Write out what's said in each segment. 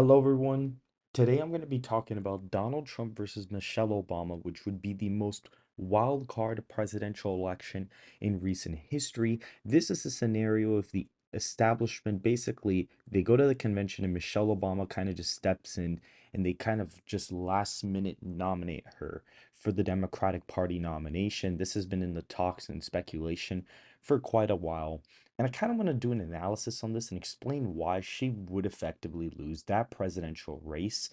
Hello, everyone. Today I'm going to be talking about Donald Trump versus Michelle Obama, which would be the most wild card presidential election in recent history. This is a scenario of the establishment. Basically, they go to the convention and Michelle Obama kind of just steps in and they kind of just last minute nominate her for the Democratic Party nomination. This has been in the talks and speculation for quite a while. And I kind of want to do an analysis on this and explain why she would effectively lose that presidential race.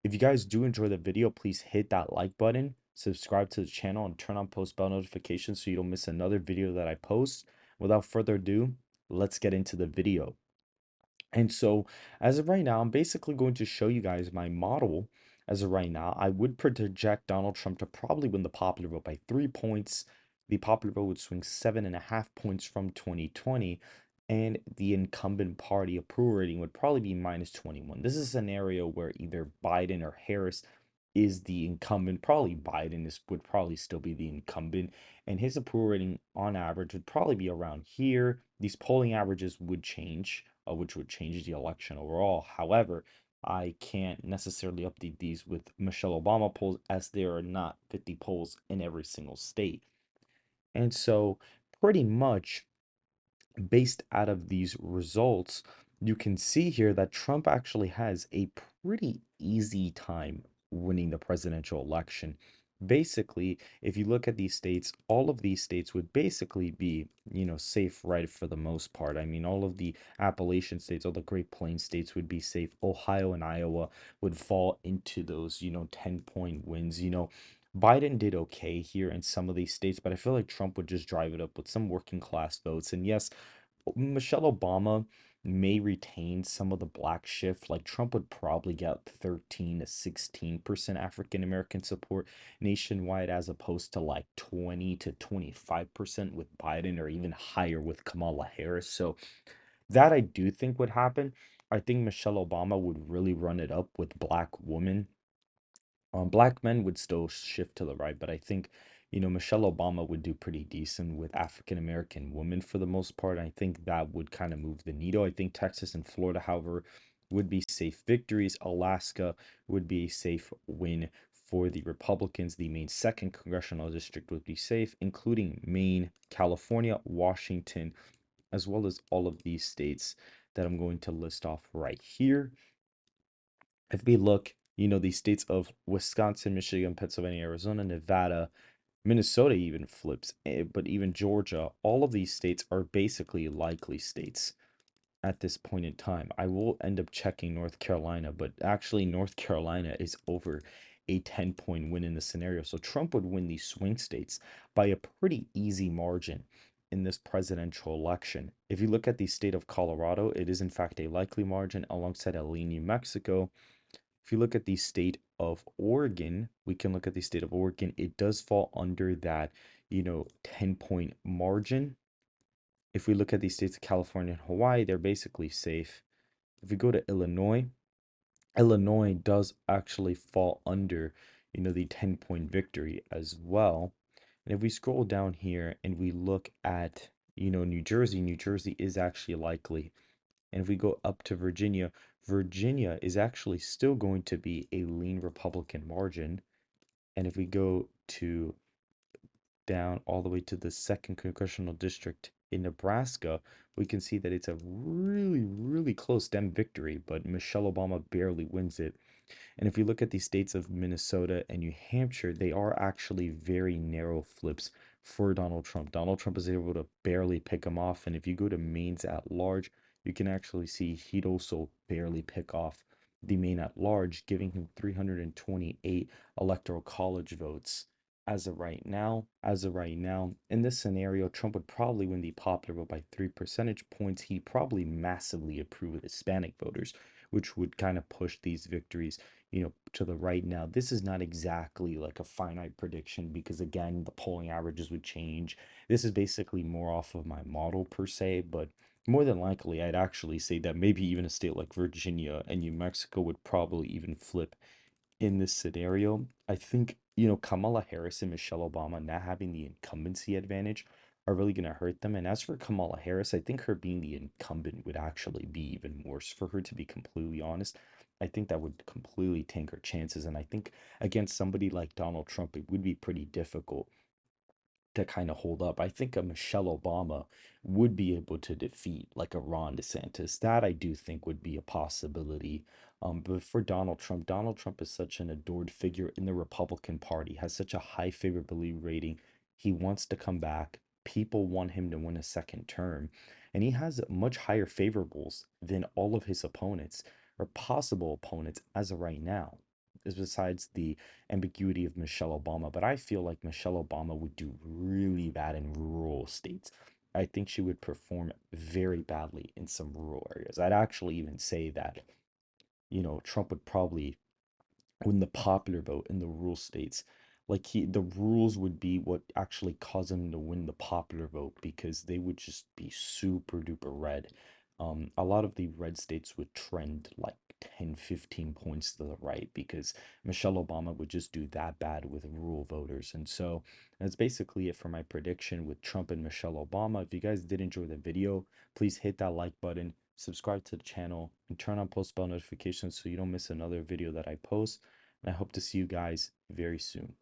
If you guys do enjoy the video, please hit that like button, subscribe to the channel, and turn on post bell notifications so you don't miss another video that I post. Without further ado, let's get into the video. And so, as of right now, I'm basically going to show you guys my model. As of right now, I would project Donald Trump to probably win the popular vote by 3 points. The popular vote would swing 7.5 points from 2020, and the incumbent party approval rating would probably be minus 21. This is a scenario where either Biden or Harris is the incumbent. Probably Biden would probably still be the incumbent, and his approval rating on average would probably be around here. These polling averages would change, which would change the election overall. However, I can't necessarily update these with Michelle Obama polls as there are not 50 polls in every single state. And so, pretty much based out of these results, you can see here that Trump actually has a pretty easy time winning the presidential election. Basically, if you look at these states, all of these states would basically be, safe, right, for the most part. I mean, all of the Appalachian states, all the Great Plains states would be safe. Ohio and Iowa would fall into those, 10-point wins. Biden did okay here in some of these states, but I feel like Trump would just drive it up with some working class votes. And yes, Michelle Obama may retain some of the black shift. Like Trump would probably get 13 to 16% African American support nationwide, as opposed to like 20 to 25% with Biden, or even higher with Kamala Harris. So that I do think would happen. I think Michelle Obama would really run it up with black women. Black men would still shift to the right, but I think, Michelle Obama would do pretty decent with African American women for the most part. I think that would kind of move the needle. I think Texas and Florida, however, would be safe victories. Alaska would be a safe win for the Republicans. The Maine second congressional district would be safe, including Maine, California, Washington, as well as all of these states that I'm going to list off right here. If we look, these states of Wisconsin, Michigan, Pennsylvania, Arizona, Nevada, Minnesota even flips, but even Georgia, all of these states are basically likely states at this point in time. I will end up checking North Carolina, but actually North Carolina is over a 10-point win in the scenario. So Trump would win these swing states by a pretty easy margin in this presidential election. If you look at the state of Colorado, it is in fact a likely margin alongside LA, New Mexico. If you look at the state of Oregon, we can look at the state of Oregon. It does fall under that, 10-point margin. If we look at the states of California and Hawaii, they're basically safe. If we go to Illinois, Illinois does actually fall under, the 10-point victory as well. And if we scroll down here and we look at, New Jersey, New Jersey is actually likely. And if we go up to Virginia, Virginia is actually still going to be a lean Republican margin. And if we go to down all the way to the second congressional district in Nebraska, we can see that it's a really, really close Dem victory, but Michelle Obama barely wins it. And if you look at the states of Minnesota and New Hampshire, they are actually very narrow flips for Donald Trump. Donald Trump is able to barely pick him off. And if you go to Maine's at large, you can actually see he'd also barely pick off the Maine at large, giving him 328 electoral college votes. As of right now, in this scenario, Trump would probably win the popular vote by 3 percentage points. He probably massively improve with Hispanic voters, which would kind of push these victories, to the right. Now, this is not exactly like a finite prediction because, again, the polling averages would change. This is basically more off of my model per se, but more than likely, I'd actually say that maybe even a state like Virginia and New Mexico would probably even flip in this scenario. I think, Kamala Harris and Michelle Obama not having the incumbency advantage are really going to hurt them. And as for Kamala Harris, I think her being the incumbent would actually be even worse for her, to be completely honest. I think that would completely tank her chances. And I think against somebody like Donald Trump, it would be pretty difficult to kind of hold up. I think a Michelle Obama would be able to defeat like a Ron DeSantis. That I do think would be a possibility. But for Donald Trump is such an adored figure in the Republican Party, has such a high favorability rating. He wants to come back. People want him to win a second term. And he has much higher favorables than all of his opponents or possible opponents as of right now. Is besides the ambiguity of Michelle Obama, but I feel like Michelle Obama would do really bad in rural states. I think she would perform very badly in some rural areas. I'd actually even say that, Trump would probably win the popular vote in the rural states. Like the rules would be what actually caused him to win the popular vote because they would just be super duper red. A lot of the red states would trend like 10, 15 points to the right because Michelle Obama would just do that bad with rural voters. And so that's basically it for my prediction with Trump and Michelle Obama. If you guys did enjoy the video, please hit that like button, subscribe to the channel, and turn on post bell notifications so you don't miss another video that I post. And I hope to see you guys very soon.